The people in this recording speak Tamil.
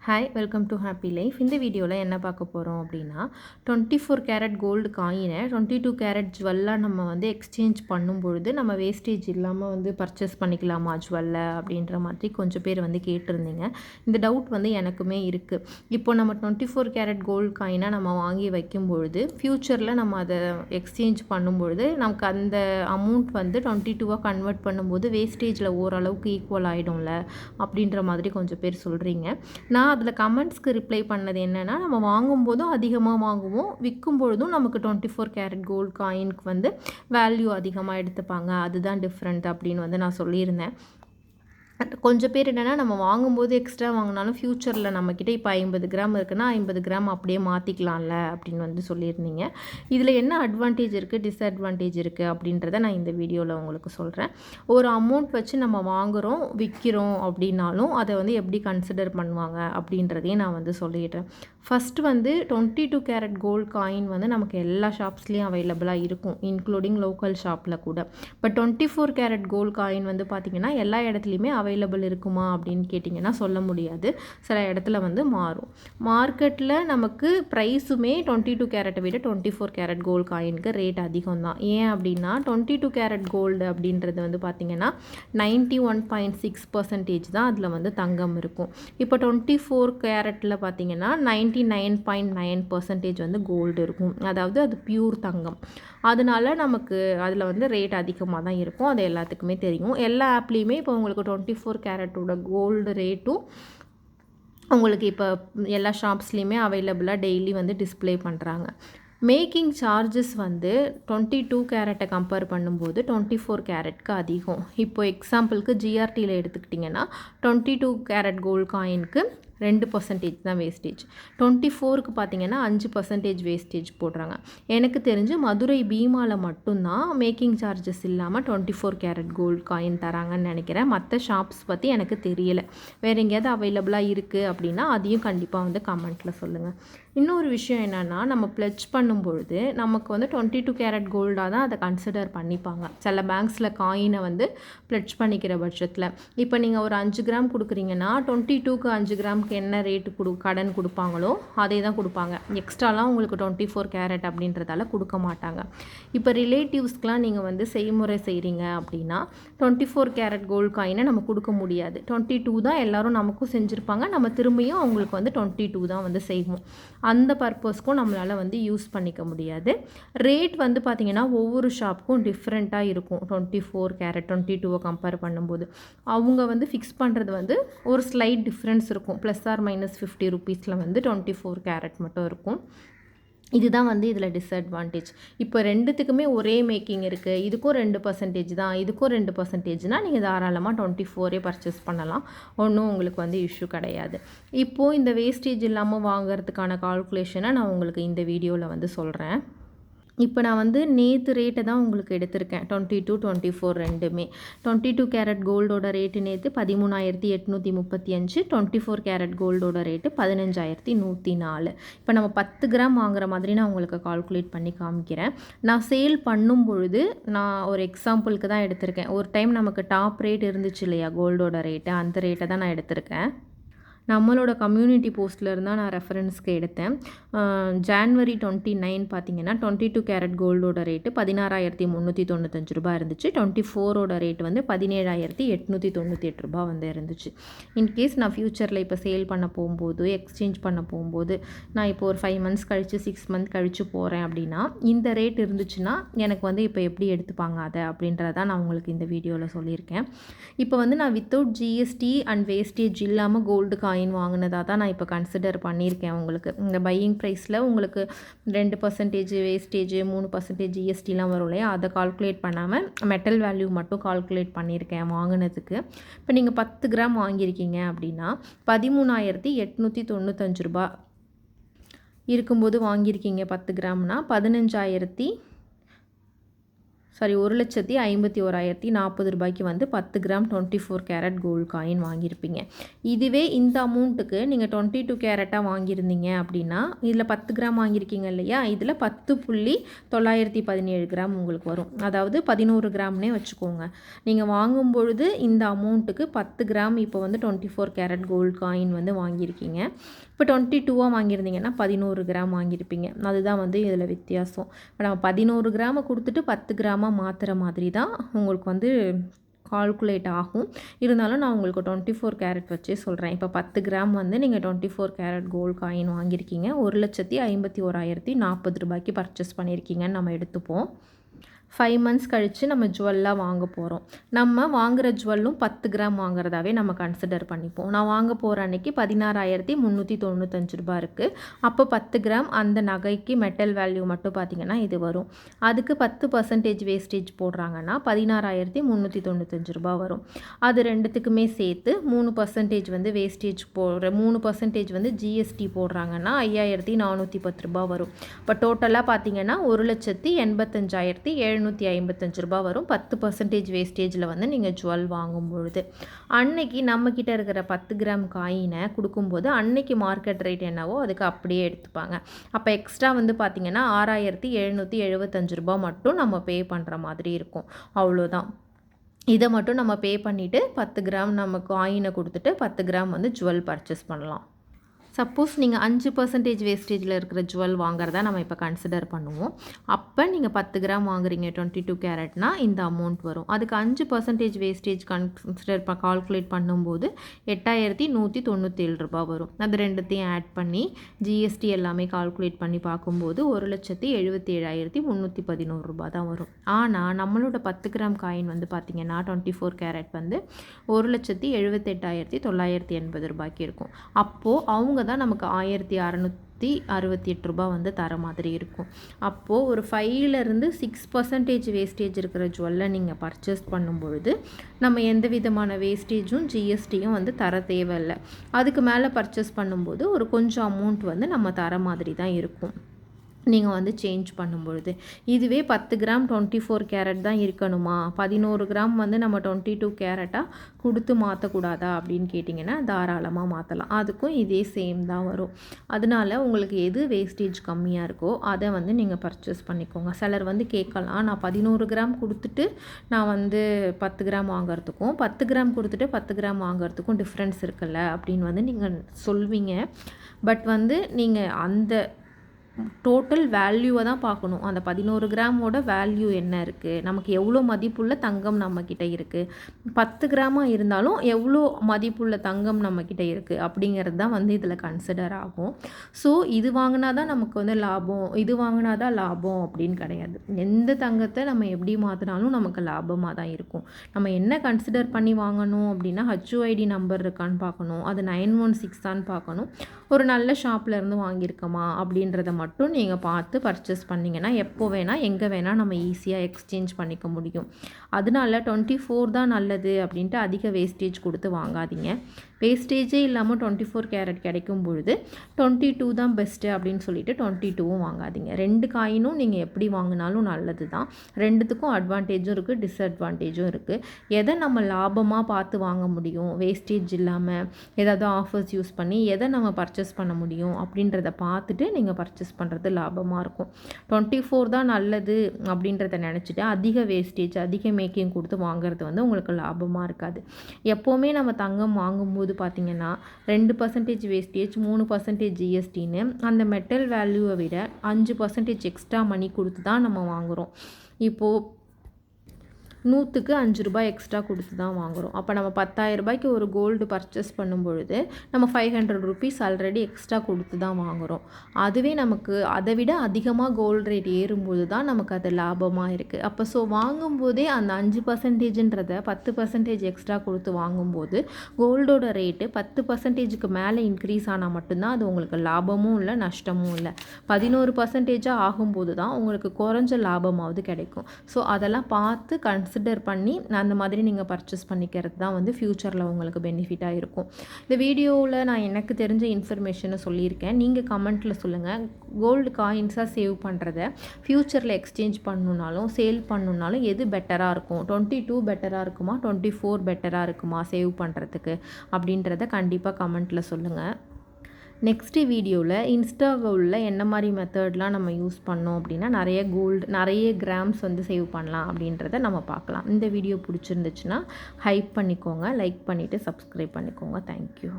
Hi welcome to happy life. இந்த வீடியோவில் என்ன பார்க்க போகிறோம் அப்படின்னா 24 கேரட் கோல்டு காயினை 22 கேரட் ஜுவல்லாக நம்ம வந்து எக்ஸ்சேஞ்ச் பண்ணும்பொழுது நம்ம வேஸ்டேஜ் இல்லாமல் வந்து பர்ச்சேஸ் பண்ணிக்கலாமா ஜுவல்லை அப்படின்ற மாதிரி கொஞ்சம் பேர் வந்து கேட்டிருந்தீங்க. இந்த டவுட் வந்து எனக்குமே இருக்குது. இப்போ நம்ம 24 கேரட் கோல்டு காயினை நம்ம வாங்கி வைக்கும்பொழுது ஃப்யூச்சரில் நம்ம அதை எக்ஸ்சேஞ்ச் பண்ணும்பொழுது நமக்கு அந்த அமௌண்ட் வந்து 22வாக கன்வெர்ட் பண்ணும்போது வேஸ்டேஜில் ஓரளவுக்கு ஈக்குவல் ஆகிடும்ல அப்படின்ற மாதிரி கொஞ்சம் பேர் சொல்கிறீங்க. நான் அதில் கமெண்ட்ஸ்க்கு ரிப்ளை பண்ணது என்னென்னா, நம்ம வாங்கும்போதும் அதிகமாக வாங்குவோம், விற்கும் பொழுதும் நமக்கு 24 கேரட் கோல்டு காயினுக்கு வந்து வேல்யூ அதிகமாக எடுத்துப்பாங்க, அதுதான் டிஃப்ரெண்ட் அப்படின்னு வந்து நான் சொல்லியிருந்தேன். கொஞ்சம் பேர் என்னென்னா, நம்ம வாங்கும்போது எக்ஸ்ட்ரா வாங்கினாலும் ஃப்யூச்சரில் நம்மக்கிட்ட இப்போ 50 கிராம் இருக்குன்னா 50 கிராம் அப்படியே மாற்றிக்கலாம்ல அப்படின்னு வந்து சொல்லியிருந்தீங்க. இதில் என்ன அட்வான்டேஜ் இருக்குது, டிஸ்அட்வான்டேஜ் இருக்குது அப்படின்றத நான் இந்த வீடியோவில் உங்களுக்கு சொல்கிறேன். ஒரு அமௌண்ட் வச்சு நம்ம வாங்குகிறோம் விற்கிறோம் அப்படின்னாலும் அதை வந்து எப்படி கன்சிடர் பண்ணுவாங்க அப்படின்றதையும் நான் வந்து சொல்லிடுறேன். ஃபஸ்ட்டு வந்து 22 கேரட் கோல்டு காயின் வந்து நமக்கு எல்லா ஷாப்ஸ்லேயும் அவைலபிளாக இருக்கும், இன்க்ளூடிங் லோக்கல் ஷாப்பில் கூட. பட் 24 கேரட் கோல்டு காயின் வந்து பார்த்திங்கன்னா எல்லா இடத்துலையுமே அவைலபிள் இருக்குமா அப்படின்னு கேட்டிங்கன்னா சொல்ல முடியாது. சில இடத்துல வந்து மாறும். மார்க்கெட்டில் நமக்கு ப்ரைஸுமே 22 கேரட்டை விட 24 கேரட் கோல்டு காயினுக்கு ரேட் அதிகம் தான். ஏன் அப்படின்னா 22 கேரட் கோல்டு அப்படின்றது வந்து பார்த்திங்கன்னா 91.6% தான் அதில் வந்து தங்கம் இருக்கும். இப்போ 24 கேரட்டில் பார்த்திங்கன்னா 99.9% வந்து கோல்டு இருக்கும். அதாவது அது பியூர் தங்கம். அதனால நமக்கு அதில் வந்து ரேட் அதிகமாக தான் இருக்கும். அது எல்லாத்துக்குமே தெரியும். எல்லா ஆப்லேயுமே இப்போ உங்களுக்கு 24 கேரட்டோட கோல்டு ரேட்டும் உங்களுக்கு இப்போ எல்லா ஷாப்ஸ்லேயுமே அவைலபிளாக டெய்லி வந்து டிஸ்பிளே பண்ணுறாங்க. மேக்கிங் சார்ஜஸ் வந்து 22 கேரட்டை கம்பேர் பண்ணும்போது 24 கேரட்க்கு அதிகம். இப்போ எக்ஸாம்பிளுக்கு ஜிஆர்டியில் எடுத்துக்கிட்டிங்கன்னா 22 கேரட் கோல்டு காயினுக்கு 2% தான் வேஸ்டேஜ். 24க்கு பார்த்திங்கன்னா 5% வேஸ்டேஜ் போடுறாங்க. எனக்கு தெரிஞ்சு மதுரை பீமாவில் மட்டும்தான் மேக்கிங் சார்ஜஸ் இல்லாமல் 24 கேரட் கோல்டு காயின் தராங்கன்னு நினைக்கிறேன். மற்ற ஷாப்ஸ் பற்றி எனக்கு தெரியலை. வேறு எங்கேயாவது அவைலபிளாக இருக்குது அப்படின்னா அதையும் கண்டிப்பாக வந்து கமெண்ட்டில் சொல்லுங்கள். இன்னொரு விஷயம் என்னென்னா, நம்ம ப்ளெட்ஜ் பண்ணும்பொழுது நமக்கு வந்து 22 கேரட் கோல்டாக தான் அதை கன்சிடர் பண்ணிப்பாங்க. சில பேங்க்ஸில் காயினை வந்து ப்ளெட்ஜ் பண்ணிக்கிற பட்சத்தில் இப்போ நீங்கள் ஒரு 5 கிராம் கொடுக்குறீங்கன்னா 22க்கு 5 கிராமுக்கு என்ன ரேட்டு கடன் கொடுப்பாங்களோ அதே தான் கொடுப்பாங்க. எக்ஸ்ட்ராலாம் உங்களுக்கு 24 கேரட் அப்படின்றதால கொடுக்க மாட்டாங்க. இப்போ ரிலேட்டிவ்ஸ்க்கெலாம் நீங்கள் வந்து செய்முறை செய்கிறீங்க அப்படின்னா 24 கேரட் கோல்டு காயினை நம்ம கொடுக்க முடியாது. 22 தான் எல்லோரும் நமக்கும் செஞ்சுருப்பாங்க, நம்ம திரும்பியும் அவங்களுக்கு வந்து 22 தான் வந்து செய்வோம். அந்த பர்பஸ்க்கும் நம்மளால் வந்து யூஸ் பண்ணிக்க முடியாது. ரேட் வந்து பார்த்திங்கன்னா ஒவ்வொரு ஷாப்புக்கும் டிஃப்ரெண்ட்டாக இருக்கும். 24 கேரட் 22வை கம்பேர் பண்ணும்போது அவங்க வந்து ஃபிக்ஸ் பண்ணுறது வந்து ஒரு ஸ்லைட் டிஃப்ரென்ஸ் இருக்கும். +or-50 ரூபீஸில் வந்து 24 கேரட் மட்டும் இருக்கும். இதுதான் வந்து இதில் டிஸ்அட்வான்டேஜ். இப்போ ரெண்டுத்துக்குமே ஒரே மேக்கிங் இருக்குது, இதுக்கும் 2% தான், இதுக்கும் 2%னா நீங்கள் தாராளமாக 24 பர்ச்சேஸ் பண்ணலாம். ஒன்றும் உங்களுக்கு வந்து இஷ்யூ கிடையாது. இப்போது இந்த வேஸ்டேஜ் இல்லாமல் வாங்கிறதுக்கான கால்குலேஷனை நான் உங்களுக்கு இந்த வீடியோவில் வந்து சொல்கிறேன். இப்போ நான் வந்து நேற்று ரேட்டை தான் உங்களுக்கு எடுத்திருக்கேன். 22, 24 ரெண்டுமே. 22 கேரட் கோல்டோட ரேட்டு நேற்று 13,835. 24 கேரட் கோல்டோட ரேட்டு 15,104. இப்போ நம்ம 10 கிராம் வாங்குற மாதிரி நான் உங்களுக்கு கால்குலேட் பண்ணி காமிக்கிறேன். நான் சேல் பண்ணும் பொழுது நான் ஒரு எக்ஸாம்பிளுக்கு தான் எடுத்திருக்கேன். ஒரு டைம் நமக்கு டாப் ரேட் இருந்துச்சு இல்லையா கோல்டோட ரேட்டு, அந்த ரேட்டை தான் நான் எடுத்திருக்கேன். நம்மளோட கம்யூனிட்டி போஸ்ட்டில் இருந்தால் நான் ரெஃபரன்ஸ்க்கு எடுத்தேன். ஜான்வரி 29 பார்த்திங்கன்னா 22 கேரட் கோல்டோட ரேட்டு 16,395 ரூபா இருந்துச்சு. 24ஓட ரேட்டு வந்து 17,898 ரூபா வந்து இருந்துச்சு. இன்கேஸ் நான் ஃப்யூச்சரில் இப்போ சேல் பண்ண போகும்போது எக்ஸ்சேஞ்ச் பண்ண போகும்போது நான் இப்போ ஒரு 5 மந்த்ஸ் கழித்து 6 மந்த் கழித்து போகிறேன் அப்படின்னா இந்த ரேட் இருந்துச்சுன்னா எனக்கு வந்து இப்போ எப்படி எடுத்துப்பாங்க அதை அப்படின்றதான் நான் உங்களுக்கு இந்த வீடியோவில் சொல்லியிருக்கேன். இப்போ வந்து நான் வித்தவுட் ஜிஎஸ்டி அண்ட் வேஸ்டேஜ் இல்லாமல் கோல்டு காயின் வாங்கினதாக தான் நான் இப்போ கன்சிடர் பண்ணியிருக்கேன். உங்களுக்கு இந்த பையிங் ப்ரைஸில் உங்களுக்கு 2% வேஸ்டேஜ் 3% ஜிஎஸ்டிலாம் வரும் இல்லையா, அதை கால்குலேட் பண்ணாமல் மெட்டல் வேல்யூ மட்டும் கால்குலேட் பண்ணியிருக்கேன் வாங்கினதுக்கு. இப்போ நீங்கள் 10 கிராம் வாங்கியிருக்கீங்க அப்படின்னா 13,895 ரூபா இருக்கும்போது வாங்கியிருக்கீங்க 10 கிராம்னா 1,51,040 ரூபாய்க்கு வந்து 10 கிராம் 24 கேரட் கோல்டு காயின் வாங்கியிருப்பீங்க. இதுவே இந்த அமௌண்ட்டுக்கு நீங்கள் 22 கேரட்டாக வாங்கியிருந்தீங்க அப்படின்னா இதில் 10 கிராம் வாங்கியிருக்கீங்க இல்லையா, இதில் 10,917 கிராம் உங்களுக்கு வரும். அதாவது 11 கிராம்னே வச்சுக்கோங்க. நீங்கள் வாங்கும் பொழுது இந்த அமௌண்ட்டுக்கு 10 கிராம் இப்போ வந்து 24 கேரட் கோல்டு காயின் வந்து வாங்கியிருக்கீங்க. இப்போ 22வாக வாங்கியிருந்தீங்கன்னா 11 கிராம் வாங்கியிருப்பீங்க. அதுதான் வந்து இதில் வித்தியாசம். இப்போ நம்ம 11 கிராமை கொடுத்துட்டு 10 கிராமாக மாற்றுற மாதிரி தான் உங்களுக்கு வந்து கால்குலேட் ஆகும். இருந்தாலும் நான் உங்களுக்கு 24 கேரட் வச்சே சொல்கிறேன். இப்போ 10 கிராம் வந்து நீங்கள் 24 கேரட் கோல்டு காயின் வாங்கியிருக்கீங்க. 1,51,040 ரூபாய்க்கு பர்ச்சேஸ் பண்ணியிருக்கீங்கன்னு நம்ம எடுத்துப்போம். 5 மந்த்ஸ் கழித்து நம்ம ஜுவல்லாம் வாங்க போகிறோம். நம்ம வாங்குகிற ஜுவல்லும் 10 கிராம் வாங்குறதாவே நம்ம கன்சிடர் பண்ணிப்போம். நான் வாங்க போகிற அன்றைக்கி 16,395 ரூபா இருக்குது. அப்போ 10 கிராம் அந்த நகைக்கு மெட்டல் வேல்யூ மட்டும் பார்த்திங்கன்னா இது வரும். அதுக்கு 10% வேஸ்டேஜ் போடுறாங்கன்னா 16,395 ரூபா வரும். அது ரெண்டுத்துக்குமே சேர்த்து 3% வந்து வேஸ்டேஜ் 3% வந்து ஜிஎஸ்டி போடுறாங்கன்னா 5,410 ரூபா வரும். இப்போ டோட்டலாக பார்த்திங்கன்னா 1,85,755 ரூபா வரும். 10% வேஸ்டேஜில் வந்து நீங்கள் ஜுவல் வாங்கும் பொழுது அன்னைக்கு நம்மக்கிட்ட இருக்கிற 10 கிராம் காயினை கொடுக்கும்போது அன்னைக்கு மார்க்கெட் ரேட் என்னவோ அதுக்கு அப்படியே எடுத்துப்பாங்க. அப்போ எக்ஸ்ட்ரா வந்து பார்த்திங்கன்னா 6,775 ரூபா மட்டும் நம்ம பே பண்ணுற மாதிரி இருக்கும். அவ்வளோதான். இதை மட்டும் நம்ம பே பண்ணிவிட்டு 10 கிராம் நம்ம காயினை கொடுத்துட்டு 10 கிராம் வந்து ஜுவல் பர்ச்சேஸ் பண்ணலாம். சப்போஸ் நீங்கள் 5% வேஸ்டேஜில் இருக்கிற ஜுவல் வாங்குறதா நம்ம இப்போ கன்சிடர் பண்ணுவோம். அப்போ நீங்கள் 10 கிராம் வாங்குறீங்க 22 கேரட்னா இந்த அமௌண்ட் வரும். அதுக்கு 5% வேஸ்டேஜ் கால்குலேட் பண்ணும்போது 8,197 ரூபா வரும். அது ரெண்டுத்தையும் ஆட் பண்ணி ஜிஎஸ்டி எல்லாமே கால்குலேட் பண்ணி பார்க்கும்போது 1,77,311 ரூபா தான் வரும். ஆனால் நம்மளோட 10 கிராம் காயின் வந்து பார்த்திங்கன்னா 24 கேரட் வந்து 1,78,980 ரூபாய்க்கு இருக்கும். அப்போது அவங்க தான் நமக்கு 1,668 ரூபா வந்து தர மாதிரி இருக்கும். அப்போது ஒரு 5லேருந்து 6% வேஸ்டேஜ் இருக்கிற ஜுவல்லை நீங்கள் பர்ச்சேஸ் பண்ணும்பொழுது நம்ம எந்த விதமான வேஸ்டேஜும் ஜிஎஸ்டியும் வந்து தர தேவையில்லை. அதுக்கு மேலே பர்ச்சேஸ் பண்ணும்போது ஒரு கொஞ்சம் அமௌண்ட் வந்து நம்ம தர மாதிரி தான் இருக்கும் நீங்கள் வந்து சேஞ்ச் பண்ணும்பொழுது. இதுவே 10 கிராம் 24 கேரட் தான் இருக்கணுமா, 11 கிராம் வந்து நம்ம 22 கேரட்டாக கொடுத்து மாற்றக்கூடாதா அப்படின்னு கேட்டிங்கன்னா தாராளமாக மாற்றலாம். அதுக்கும் இதே சேம் தான் வரும். அதனால உங்களுக்கு எது வேஸ்டேஜ் கம்மியாக இருக்கோ அதை வந்து நீங்கள் பர்ச்சேஸ் பண்ணிக்கோங்க. சிலர் வந்து கேட்கலாம், நான் 11 கிராம் கொடுத்துட்டு நான் வந்து 10 கிராம் வாங்குறதுக்கும் 10 கிராம் கொடுத்துட்டு 10 கிராம் வாங்குறதுக்கும் டிஃப்ரென்ஸ் இருக்குல்ல அப்படின்னு வந்து நீங்கள் சொல்வீங்க. பட் வந்து நீங்கள் அந்த டோட்டல் வேல்யூவை தான் பார்க்கணும். அந்த 11 கிராமோட வேல்யூ என்ன இருக்குது, நமக்கு எவ்வளோ மதிப்புள்ள தங்கம் நம்மக்கிட்ட இருக்குது, 10 கிராமாக இருந்தாலும் எவ்வளோ மதிப்புள்ள தங்கம் நம்மக்கிட்ட இருக்குது அப்படிங்கிறது தான் வந்து இதில் கன்சிடர் ஆகும். ஸோ இது வாங்கினா தான் நமக்கு வந்து லாபம், இது வாங்கினா தான் லாபம் அப்படின்னு கிடையாது. எந்த தங்கத்தை நம்ம எப்படி மாற்றினாலும் நமக்கு லாபமாக தான் இருக்கும். நம்ம என்ன கன்சிடர் பண்ணி வாங்கணும் அப்படின்னா HUID நம்பர் இருக்கான்னு பார்க்கணும், அது 916 தான் பார்க்கணும், ஒரு நல்ல ஷாப்பில் இருந்து வாங்கியிருக்கோமா அப்படின்றத மட்டும் நீங்கள் பார்த்து பர்ச்சேஸ் பண்ணிங்கன்னா எப்போ வேணால் எங்கே வேணால் நம்ம ஈஸியாக எக்ஸ்சேஞ்ச் பண்ணிக்க முடியும். அதனால 24 தான் நல்லது அப்படின்ட்டு அதிக வேஸ்டேஜ் கொடுத்து வாங்காதீங்க. வேஸ்டேஜே இல்லாமல் 24 கேரட் கிடைக்கும் பொழுது 22 தான் பெஸ்ட்டு அப்படின்னு சொல்லிட்டு 22வும் வாங்காதீங்க. 2 காயினும் நீங்கள் எப்படி வாங்கினாலும் நல்லது தான். ரெண்டுத்துக்கும் அட்வான்டேஜும் இருக்குது, டிஸ்அட்வான்டேஜும் இருக்குது. எதை நம்ம லாபமாக பார்த்து வாங்க முடியும், வேஸ்டேஜ் இல்லாமல் ஏதாவது ஆஃபர்ஸ் யூஸ் பண்ணி எதை நம்ம பர்ச்சேஸ் பண்ண முடியும் அப்படின்றத பார்த்துட்டு நீங்கள் பர்ச்சேஸ் பண்ணுறது லாபமாக இருக்கும். 24 தான் நல்லது அப்படின்றத நினச்சிட்டு அதிக வேஸ்டேஜ் அதிக மேக்கிங் கொடுத்து வாங்குறது வந்து உங்களுக்கு லாபமாக இருக்காது. எப்போவுமே நம்ம தங்கம் வாங்கும்போது பார்த்திங்கன்னா 2% வேஸ்டேஜ் 3% ஜிஎஸ்டின்னு அந்த மெட்டல் வேல்யூவை விட 5% எக்ஸ்ட்ரா மணி கொடுத்து தான் நம்ம வாங்குகிறோம். இப்போது 100க்கு 5 ரூபாய் எக்ஸ்ட்ரா கொடுத்து தான் வாங்குகிறோம். அப்போ நம்ம 10,000 ரூபாய்க்கு ஒரு கோல்டு பர்ச்சேஸ் பண்ணும்பொழுது நம்ம 500 ருபீஸ் ஆல்ரெடி எக்ஸ்ட்ரா கொடுத்து தான் வாங்குகிறோம். அதுவே நமக்கு அதை விட அதிகமாக கோல்டு ரேட் ஏறும்போது தான் நமக்கு அது லாபமாக இருக்குது. அப்போ ஸோ வாங்கும்போதே அந்த 5%ன்றதை 10% எக்ஸ்ட்ரா கொடுத்து வாங்கும்போது கோல்டோட ரேட்டு 10%க்கு மேலே இன்க்ரீஸ் ஆனால் மட்டும்தான் அது உங்களுக்கு லாபமும் இல்லை நஷ்டமும் இல்லை. 11% ஆகும்போது தான் உங்களுக்கு குறைஞ்ச லாபமாவது கிடைக்கும். ஸோ அதெல்லாம் பார்த்து கன்சிடர் பண்ணி அந்த மாதிரி நீங்கள் பர்ச்சேஸ் பண்ணிக்கிறது தான் வந்து ஃப்யூச்சரில் உங்களுக்கு பெனிஃபிட்டாக இருக்கும். இந்த வீடியோவில் நான் எனக்கு தெரிஞ்ச இன்ஃபர்மேஷனை சொல்லியிருக்கேன். நீங்கள் கமெண்ட்டில் சொல்லுங்கள், கோல்டு காயின்ஸாக சேவ் பண்ணுறத ஃப்யூச்சரில் எக்ஸ்சேஞ்ச் பண்ணணுன்னாலும் சேல் பண்ணணுன்னாலும் எது பெட்டராக இருக்கும்? 22 பெட்டராக இருக்குமா, 24 பெட்டராக இருக்குமா சேவ் பண்ணுறதுக்கு அப்படின்றத கண்டிப்பாக கமெண்ட்டில் சொல்லுங்கள். நெக்ஸ்ட்டு வீடியோவில் இன்ஸ்டா கோல்டில் என்ன மாதிரி மெத்தட்லாம் நம்ம யூஸ் பண்ணோம் அப்படின்னா நிறைய கிராம்ஸ் வந்து சேவ் பண்ணலாம் அப்படின்றத நம்ம பார்க்கலாம். இந்த வீடியோ பிடிச்சிருந்துச்சுன்னா ஹைப் பண்ணிக்கோங்க, லைக் பண்ணிவிட்டு சப்ஸ்கிரைப் பண்ணிக்கோங்க. தேங்க்யூ.